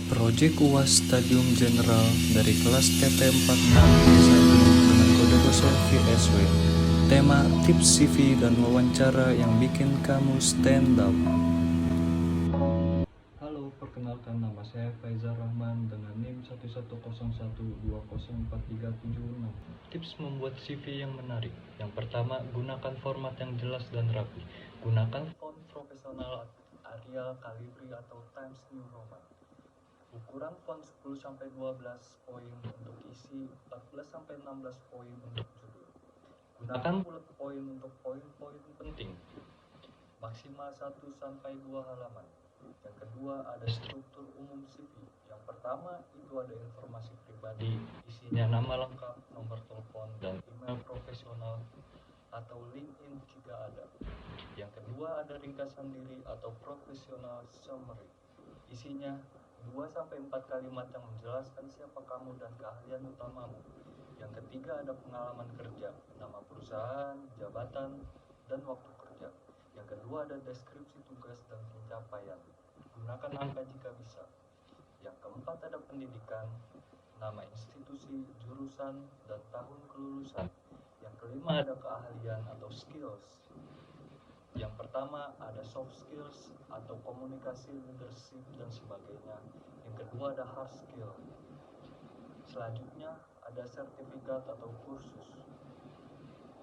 Proyek UAS Stadium General dari kelas TP46 S1 dengan kode kosong VSW. Tema tips CV dan wawancara yang bikin kamu stand up. Halo, perkenalkan nama saya Faizal Rahman dengan NIM 11012043776. Tips membuat CV yang menarik. Yang pertama, gunakan format yang jelas dan rapi. Gunakan font profesional Arial, Calibri atau Times New Roman. Ukuran font 10-12 poin untuk isi, 14-16 poin untuk judul. Gunakan bullet point untuk poin-poin penting. Maksimal 1-2 halaman. Yang kedua ada struktur umum CV. Yang pertama itu ada informasi pribadi, isinya nama lengkap, nomor telepon, dan email profesional atau LinkedIn jika ada. Yang kedua ada ringkasan diri atau professional summary. Isinya 2-4 kalimat yang menjelaskan siapa kamu dan keahlian utamamu. Yang ketiga ada pengalaman kerja, nama perusahaan, jabatan, dan waktu kerja. Yang kedua ada deskripsi tugas dan pencapaian. Gunakan angka jika bisa. Yang keempat ada pendidikan, nama institusi, jurusan, dan tahun kelulusan. Yang kelima ada keahlian atau skills. Yang pertama ada soft skills atau komunikasi, leadership, dan sebagainya. Yang kedua ada hard skill. Selanjutnya ada sertifikat atau kursus.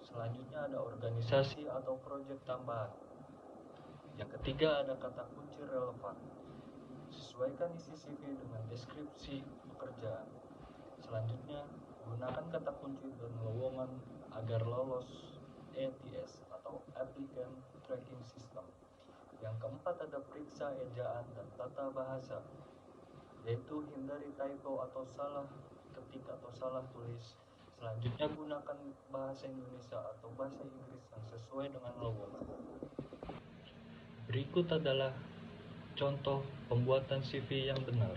Selanjutnya ada organisasi atau proyek tambahan. Yang ketiga ada kata kunci relevan. Sesuaikan isi CV dengan deskripsi pekerjaan. Selanjutnya gunakan kata kunci dan lowongan agar lolos ATS atau Applicant Tracking System. Yang keempat ada periksa ejaan dan tata bahasa, yaitu hindari typo atau salah ketik atau salah tulis. Selanjutnya gunakan bahasa Indonesia atau bahasa Inggris yang sesuai dengan lowongan. Berikut adalah contoh pembuatan CV yang benar.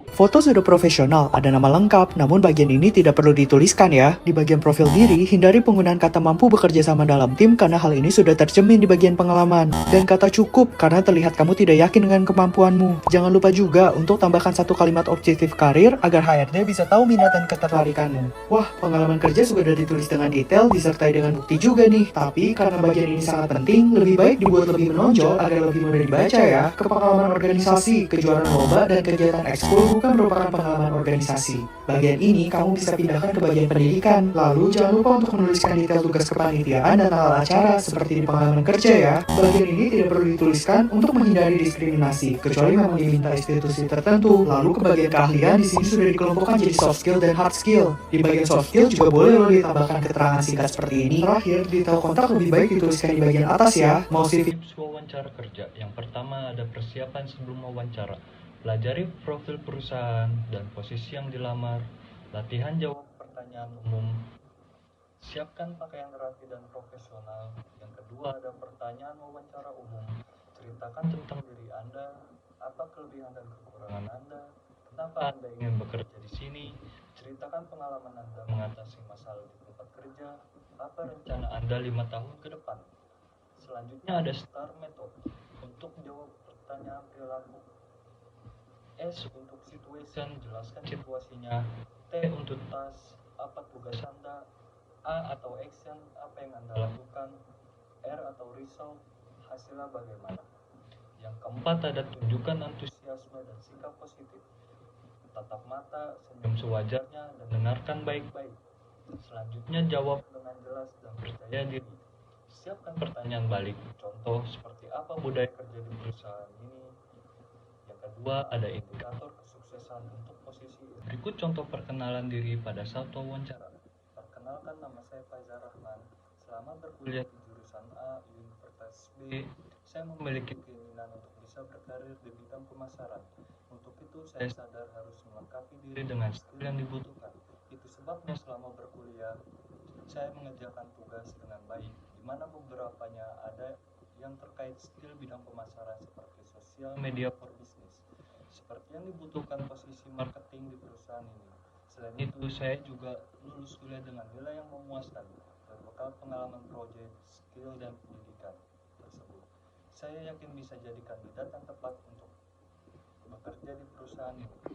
Foto sudah profesional, ada nama lengkap, namun bagian ini tidak perlu dituliskan ya. Di bagian profil diri, hindari penggunaan kata mampu bekerja sama dalam tim karena hal ini sudah tercermin di bagian pengalaman. Dan kata cukup karena terlihat kamu tidak yakin dengan kemampuanmu. Jangan lupa juga untuk tambahkan satu kalimat objektif karir agar HRD bisa tahu minat dan ketertarikanmu. Wah, pengalaman kerja sudah ditulis dengan detail disertai dengan bukti juga nih. Tapi karena bagian ini sangat penting, lebih baik dibuat lebih menonjol agar lebih mudah dibaca ya. Kepengalaman organisasi, kejuaraan lomba, dan kegiatan ekskul bukan merupakan pengalaman organisasi. Bagian ini kamu bisa pindahkan ke bagian pendidikan. Lalu jangan lupa untuk menuliskan detail tugas kepanitiaan dan hal acara seperti di pengalaman kerja ya. Bagian ini tidak perlu dituliskan untuk menghindari diskriminasi, kecuali memang diminta institusi tertentu. Lalu ke bagian keahlian di sini sudah dikelompokkan jadi soft skill dan hard skill. Di bagian soft skill juga boleh lo ditambahkan keterangan singkat seperti ini. Terakhir, detail kontak lebih baik dituliskan di bagian atas ya. Mau CV Tips wawancara kerja. Yang pertama ada persiapan sebelum wawancara. Pelajari profil perusahaan dan posisi yang dilamar. Latihan jawab pertanyaan umum. Siapkan pakaian rapi dan profesional. Yang kedua ada pertanyaan wawancara umum. Ceritakan tentang diri Anda, apa kelebihan dan kekurangan Anda, kenapa Anda ingin bekerja di sini. Ceritakan pengalaman Anda mengatasi masalah di tempat kerja, apa rencana Anda 5 tahun ke depan. Selanjutnya ada STAR method untuk jawab pertanyaan perilaku. S untuk situation, jelaskan situasinya. T untuk task, apa tugas Anda. A atau action, apa yang Anda lakukan. R atau result, hasilnya bagaimana. Yang keempat ada tunjukkan antusiasme dan sikap positif. Tatap mata, senyum sewajarnya, dan dengarkan baik-baik. Selanjutnya jawab dengan jelas dan percaya diri. Siapkan pertanyaan balik, contoh seperti apa budaya kerja di perusahaan ini. Yang kedua ada indikator kesuksesan untuk posisi. Berikut contoh perkenalan diri pada saat wawancara. Perkenalkan, nama saya Faizal Rahman. Selama berkuliah di jurusan A Universitas B, saya memiliki keinginan untuk bisa berkarir di bidang pemasaran. Untuk itu saya sadar harus melengkapi diri dengan skill yang dibutuhkan. Itu sebabnya selama berkuliah saya mengerjakan tugas dengan baik, di mana beberapanya ada yang terkait skill bidang pemasaran seperti sosial media for business, seperti yang dibutuhkan posisi marketing di perusahaan ini. Selain itu, saya juga lulus kuliah dengan nilai yang memuaskan, berbekal pengalaman proyek, skill, dan pendidikan tersebut. Saya yakin bisa jadi kandidat yang tepat untuk bekerja di perusahaan perusahaanmu.